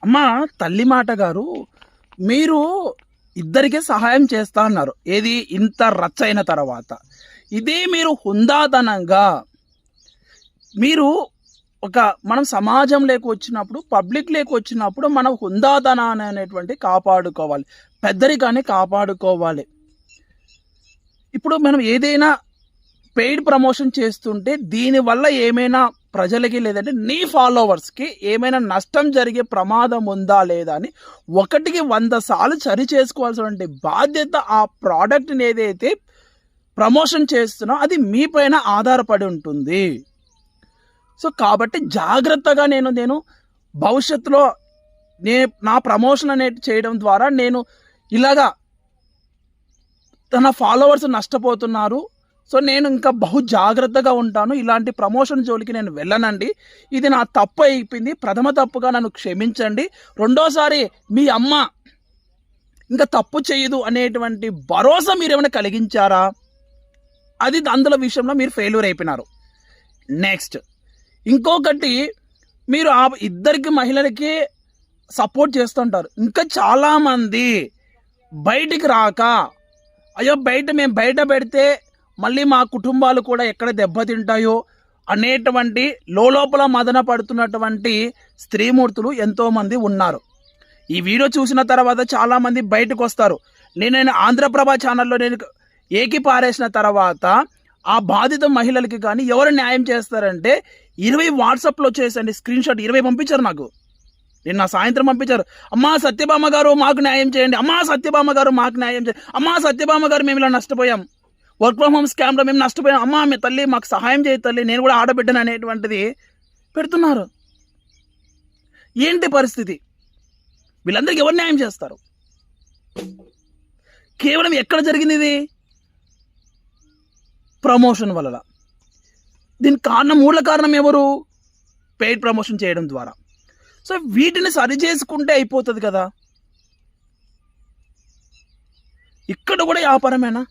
అమ్మా తల్లి మాట గారు, మీరు ఇద్దరికే సహాయం చేస్తా అన్నారు. ఏది ఇంత రచ్చ అయిన తర్వాత ఇదే మీరు హుందాతనంగా మీరు మనం సమాజం లేక వచ్చినప్పుడు, పబ్లిక్ లేక వచ్చినప్పుడు మనం హుందాతనాన్ని అనేటువంటి కాపాడుకోవాలి, పెద్దరికాన్ని కాపాడుకోవాలి. ఇప్పుడు మనం ఏదైనా పెయిడ్ ప్రమోషన్ చేస్తుంటే దీనివల్ల ఏమైనా ప్రజలకి లేదంటే నీ ఫాలోవర్స్కి ఏమైనా నష్టం జరిగే ప్రమాదం ఉందా లేదా అని 1కి 100 సార్లు సరి చేసుకోవాల్సినటువంటి బాధ్యత ఆ ప్రోడక్ట్ని ఏదైతే ప్రమోషన్ చేస్తున్నా అది మీ పైన ఆధారపడి ఉంటుంది. సో కాబట్టి జాగ్రత్తగా నేను భవిష్యత్తులో నా ప్రమోషన్ అనేది చేయడం ద్వారా నేను ఇలాగా తన ఫాలోవర్స్ నష్టపోతున్నారు. సో నేను ఇంకా బహు జాగ్రత్తగా ఉంటాను. ఇలాంటి ప్రమోషన్ జోలికి నేను వెళ్ళనండి. ఇది నా తప్పు అయిపోయింది, ప్రథమ తప్పుగా నన్ను క్షమించండి. రెండోసారి మీ అమ్మ ఇంకా తప్పు చేయదు అనేటువంటి భరోసా మీరు ఏమైనా కలిగించారా? అది అందులో విషయంలో మీరు ఫెయిల్యూర్ అయిపోయినారు. నెక్స్ట్ ఇంకొకటి, మీరు ఆ ఇద్దరికి మహిళలకి సపోర్ట్ చేస్తుంటారు. ఇంకా చాలామంది బయటికి రాక, అయ్యో మేము బయట పెడితే మళ్ళీ మా కుటుంబాలు కూడా ఎక్కడ దెబ్బతింటాయో అనేటువంటి లోపల మదన పడుతున్నటువంటి స్త్రీమూర్తులు ఎంతోమంది ఉన్నారు. ఈ వీడియో చూసిన తర్వాత చాలామంది బయటకు వస్తారు. నేను ఆంధ్రప్రభ ఛానల్లో నేను ఏకి పారేసిన తర్వాత ఆ బాధిత మహిళలకి కానీ ఎవరు న్యాయం చేస్తారంటే 20 వాట్సాప్లో చేసండి, స్క్రీన్ షాట్ 20 పంపించారు నాకు. నిన్న సాయంత్రం పంపించారు. అమ్మా సత్యభామ గారు మాకు న్యాయం చేయండి, అమ్మా సత్యభామ గారు మాకు న్యాయం చేయండి, అమ్మా సత్యభామ గారు మేము ఇలా నష్టపోయాం, వర్క్ ఫ్రమ్ హోమ్ స్కామ్లో మేము నష్టపోయాం, అమ్మా మీ తల్లి మాకు సహాయం చేయ తల్లి, నేను కూడా ఆడబిడ్డను అనేటువంటిది పెడుతున్నారు. ఏంటి పరిస్థితి? వీళ్ళందరికీ ఎవరు న్యాయం చేస్తారు? కేవలం ఎక్కడ జరిగింది ఇది? ప్రమోషన్ వల్ల. దీనికి మూల కారణం ఎవరు? పెయిడ్ ప్రమోషన్ చేయడం ద్వారా. సో వీటిని సరి చేసుకుంటే అయిపోతుంది కదా. ఇక్కడ కూడా వ్యాపారమేనా?